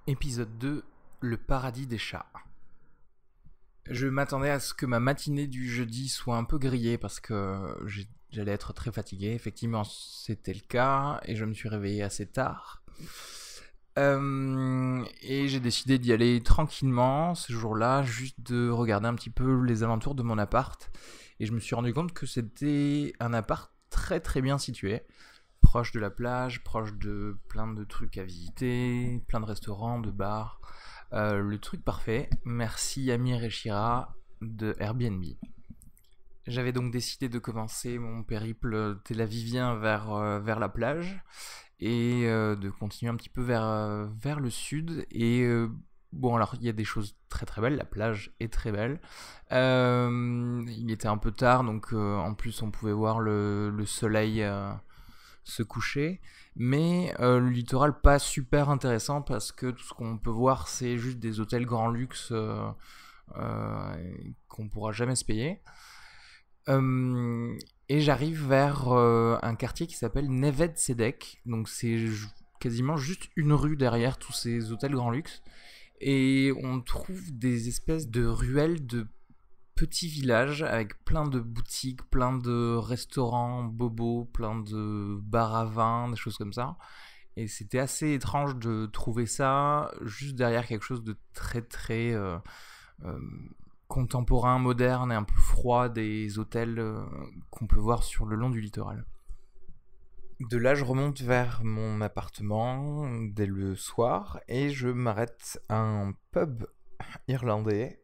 Épisode 2, le paradis des chats. Je m'attendais à ce que ma matinée du jeudi soit un peu grillée parce que j'allais être très fatigué. Effectivement, c'était le cas et je me suis réveillé assez tard. Et j'ai décidé d'y aller tranquillement ce jour-là, juste de regarder un petit peu les alentours de mon appart. Et je me suis rendu compte que c'était un appart très très bien situé, proche de la plage, proche de plein de trucs à visiter, plein de restaurants, de bars. Le truc parfait. Merci Amir et Shira de Airbnb. J'avais donc décidé de commencer mon périple tel-avivien vers la plage et de continuer un petit peu vers le sud. Et bon, alors il y a des choses très très belles. La plage est très belle. Il était un peu tard, donc en plus on pouvait voir le soleil se coucher. Mais le littoral pas super intéressant parce que tout ce qu'on peut voir c'est juste des hôtels grand luxe qu'on pourra jamais se payer. Et j'arrive vers un quartier qui s'appelle Neved Sedek. Donc c'est quasiment juste une rue derrière tous ces hôtels grand luxe. Et on trouve des espèces de ruelles de petits villages avec plein de boutiques, plein de restaurants bobos, plein de bars à vin, des choses comme ça. Et c'était assez étrange de trouver ça juste derrière quelque chose de très très euh, contemporain, moderne et un peu froid des hôtels qu'on peut voir sur le long du littoral. De là, je remonte vers mon appartement dès le soir et je m'arrête à un pub irlandais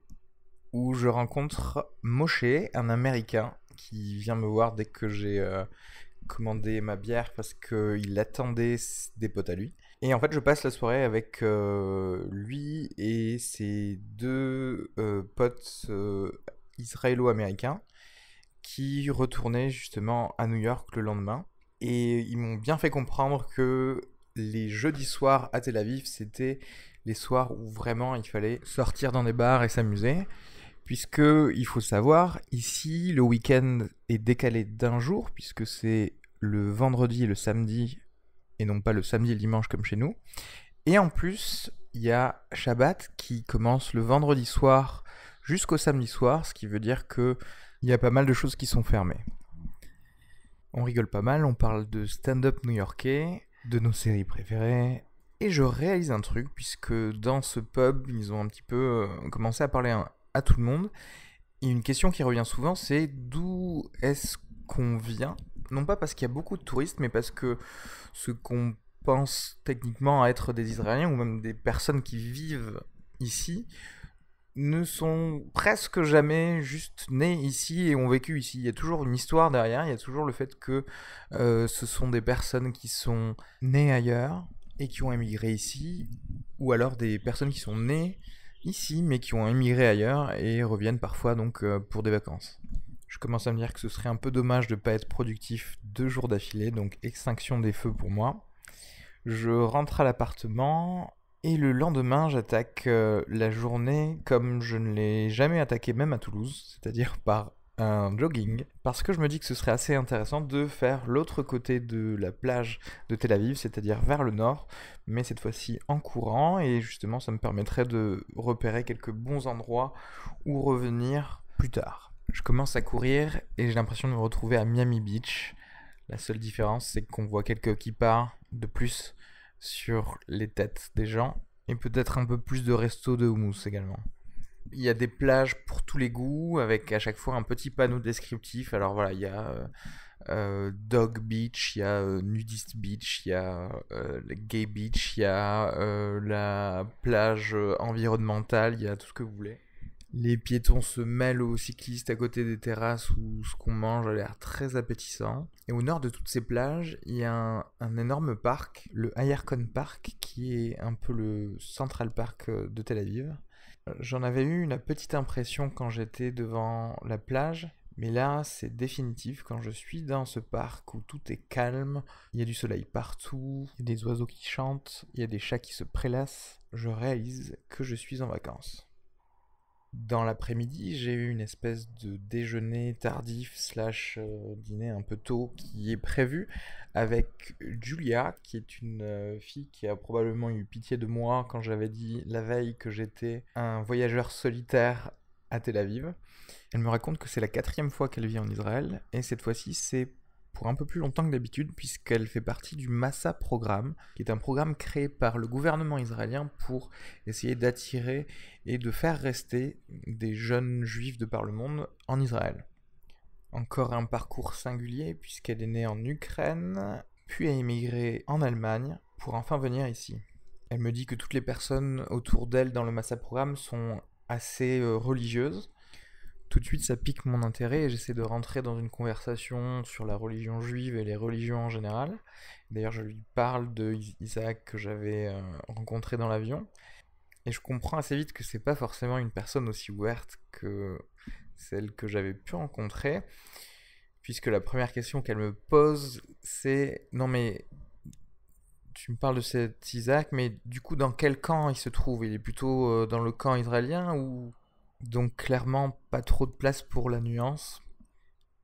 où je rencontre Moshe, un Américain qui vient me voir dès que j'ai commandé ma bière parce qu'il attendait des potes à lui. Et en fait, je passe la soirée avec lui et ses deux potes israélo-américains qui retournaient justement à New York le lendemain. Et ils m'ont bien fait comprendre que les jeudis soirs à Tel Aviv, c'était les soirs où vraiment il fallait sortir dans des bars et s'amuser. Puisque, il faut savoir, ici, le week-end est décalé d'un jour, puisque c'est le vendredi et le samedi, et non pas le samedi et le dimanche comme chez nous. Et en plus, il y a Shabbat qui commence le vendredi soir jusqu'au samedi soir, ce qui veut dire qu'il y a pas mal de choses qui sont fermées. On rigole pas mal, on parle de stand-up new-yorkais, de nos séries préférées, et je réalise un truc, puisque dans ce pub, ils ont un petit peu commencé à parler à tout le monde. Et une question qui revient souvent, c'est d'où est-ce qu'on vient? Non pas parce qu'il y a beaucoup de touristes, mais parce que ce qu'on pense techniquement à être des Israéliens ou même des personnes qui vivent ici ne sont presque jamais juste nés ici et ont vécu ici. Il y a toujours une histoire derrière, il y a toujours le fait que ce sont des personnes qui sont nées ailleurs et qui ont émigré ici, ou alors des personnes qui sont nées ici mais qui ont émigré ailleurs et reviennent parfois donc pour des vacances. Je commence à me dire que ce serait un peu dommage de ne pas être productif 2 jours d'affilée, donc extinction des feux pour moi. Je rentre à l'appartement et le lendemain j'attaque la journée comme je ne l'ai jamais attaquée même à Toulouse, c'est-à-dire par un jogging, parce que je me dis que ce serait assez intéressant de faire l'autre côté de la plage de Tel Aviv, c'est-à-dire vers le nord, mais cette fois-ci en courant, et justement ça me permettrait de repérer quelques bons endroits où revenir plus tard. Je commence à courir et j'ai l'impression de me retrouver à Miami Beach. La seule différence, c'est qu'on voit quelques kippas de plus sur les têtes des gens et peut-être un peu plus de restos de houmous également. Il y a des plages pour tous les goûts avec à chaque fois un petit panneau descriptif. Alors voilà, il y a Dog Beach, il y a Nudist Beach, il y a Gay Beach, il y a la plage environnementale, il y a tout ce que vous voulez. Les piétons se mêlent aux cyclistes à côté des terrasses où ce qu'on mange a l'air très appétissant. Et au nord de toutes ces plages, il y a un énorme parc, le Ayerkon Park, qui est un peu le Central Park de Tel Aviv. J'en avais eu une petite impression quand j'étais devant la plage, mais là c'est définitif quand je suis dans ce parc où tout est calme, il y a du soleil partout, il y a des oiseaux qui chantent, il y a des chats qui se prélassent, je réalise que je suis en vacances. Dans l'après-midi, j'ai eu une espèce de déjeuner tardif slash dîner un peu tôt qui est prévu avec Julia, qui est une fille qui a probablement eu pitié de moi quand j'avais dit la veille que j'étais un voyageur solitaire à Tel Aviv. Elle me raconte que c'est la 4e fois qu'elle vit en Israël, et cette fois-ci c'est pour un peu plus longtemps que d'habitude, puisqu'elle fait partie du Massa Programme, qui est un programme créé par le gouvernement israélien pour essayer d'attirer et de faire rester des jeunes juifs de par le monde en Israël. Encore un parcours singulier, puisqu'elle est née en Ukraine, puis a émigré en Allemagne, pour enfin venir ici. Elle me dit que toutes les personnes autour d'elle dans le Massa Programme sont assez religieuses. Tout de suite, ça pique mon intérêt et j'essaie de rentrer dans une conversation sur la religion juive et les religions en général. D'ailleurs, je lui parle de Isaac que j'avais rencontré dans l'avion. Et je comprends assez vite que c'est pas forcément une personne aussi ouverte que celle que j'avais pu rencontrer. Puisque la première question qu'elle me pose, c'est non mais tu me parles de cet Isaac, mais du coup dans quel camp il se trouve? Il est plutôt dans le camp israélien ou donc clairement pas trop de place pour la nuance.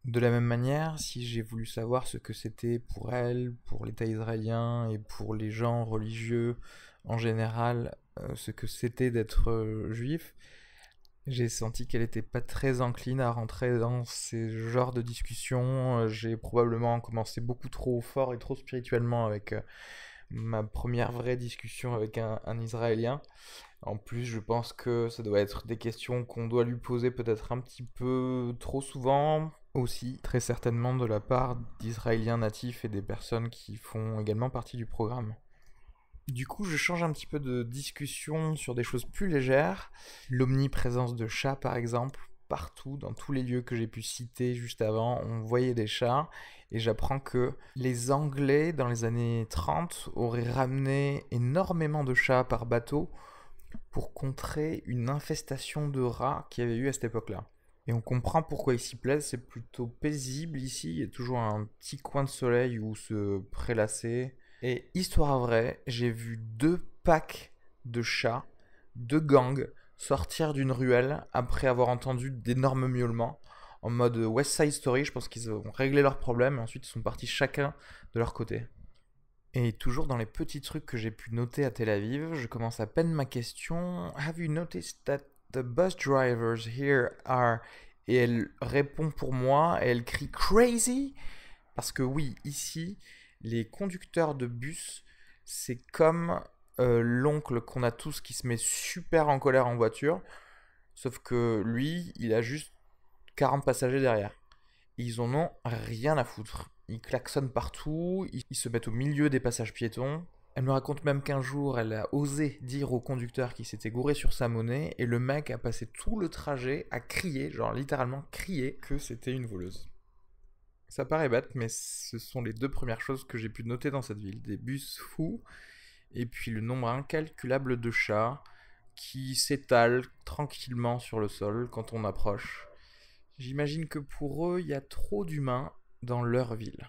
De la même manière, si j'ai voulu savoir ce que c'était pour elle, pour l'État israélien et pour les gens religieux en général, ce que c'était d'être juif, j'ai senti qu'elle n'était pas très encline à rentrer dans ces genres de discussions. J'ai probablement commencé beaucoup trop fort et trop spirituellement avec ma première vraie discussion avec un Israélien. En plus, je pense que ça doit être des questions qu'on doit lui poser peut-être un petit peu trop souvent, aussi très certainement de la part d'Israéliens natifs et des personnes qui font également partie du programme. Du coup, je change un petit peu de discussion sur des choses plus légères. L'omniprésence de chats, par exemple, partout, dans tous les lieux que j'ai pu citer juste avant, on voyait des chats. Et j'apprends que les Anglais, dans les années 30, auraient ramené énormément de chats par bateau pour contrer une infestation de rats qu'il y avait eu à cette époque-là. Et on comprend pourquoi ils s'y plaisent, c'est plutôt paisible ici, il y a toujours un petit coin de soleil où se prélasser. Et histoire vraie, j'ai vu 2 packs de chats, de gangs, sortir d'une ruelle après avoir entendu d'énormes miaulements. En mode West Side Story, je pense qu'ils ont réglé leurs problèmes et ensuite ils sont partis chacun de leur côté. Et toujours dans les petits trucs que j'ai pu noter à Tel Aviv, je commence à peine ma question. Have you noticed that the bus drivers here are... Et elle répond pour moi et elle crie crazy. Parce que oui, ici, les conducteurs de bus, c'est comme l'oncle qu'on a tous qui se met super en colère en voiture. Sauf que lui, il a juste 40 passagers derrière. Ils en ont rien à foutre. Ils klaxonnent partout, ils se mettent au milieu des passages piétons. Elle me raconte même qu'un jour, elle a osé dire au conducteur qu'il s'était gouré sur sa monnaie et le mec a passé tout le trajet à crier, genre littéralement crier, que c'était une voleuse. Ça paraît bête, mais ce sont les 2 premières choses que j'ai pu noter dans cette ville. Des bus fous, et puis le nombre incalculable de chats qui s'étalent tranquillement sur le sol quand on approche. J'imagine que pour eux, il y a trop d'humains dans leur ville.